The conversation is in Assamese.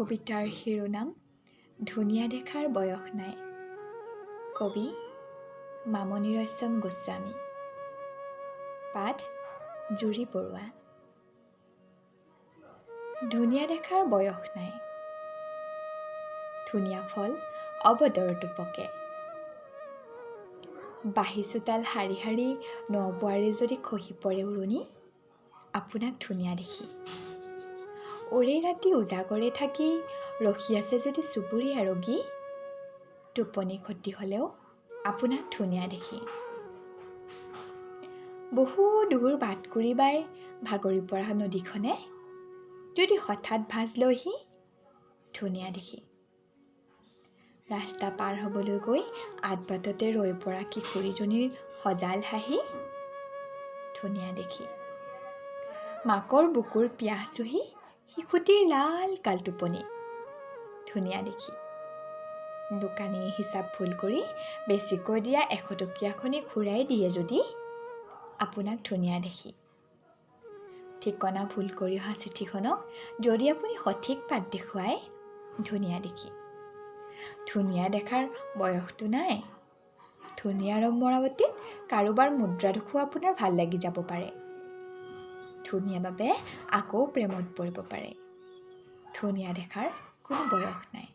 কবিতাৰ শিৰোনাম ধুনীয়া দেখাৰ বয়স নাই। কবি মামণি ৰয়ছম গোস্বামী। পাঠ জুৰি বৰুৱা। ধুনীয়া দেখাৰ বয়স নাই, ধুনীয়া ফল অবতৰতো পকে। বাঁহী চোতাল শাৰী শাৰী নবোৱাৰী যদি খহি পৰে উৰণি, আপোনাক ধুনীয়া দেখি। ওৰে ৰাতি উজাগৰে থাকি ৰখি আছে যদি চুবুৰীয়া ৰোগী, টোপনি ক্ষতি হ'লেও আপোনাক ধুনীয়া দেখি। বহু দূৰ বাটকুৰি বাই ভাগৰি পৰা নদীখনে যদি হঠাৎ ভাঁজ লয়হি, ধুনীয়া দেখি। ৰাস্তা পাৰ হ'বলৈ গৈ আদবাটতে ৰৈ পৰা কিশোৰীজনীৰ সজাল হাঁহি, ধুনীয়া দেখি। মাকৰ বুকুৰ পিয়াহ চুহি শিশুটিৰ লাল কাল টোপনি, ধুনীয়া দেখি। দোকানীয়ে হিচাপ ভুল কৰি বেছিকৈ দিয়া 100 টকীয়াখনি ঘূৰাই দিয়ে যদি, আপোনাক ধুনীয়া দেখি। ঠিকনা ভুল কৰি অহা চিঠিখনক যদি আপুনি সঠিক বাট দেখুৱায়, ধুনীয়া দেখি। ধুনীয়া দেখাৰ বয়সটো নাই, ধুনীয়া ৰং মৰামতিত কাৰোবাৰ মুদ্ৰা দুখো আপোনাৰ ভাল লাগি যাব পাৰে। ধুনীয়া বাবে আকৌ প্ৰেমত পৰিব পাৰে। ধুনীয়া দেখাৰ কোনো বয়স নাই।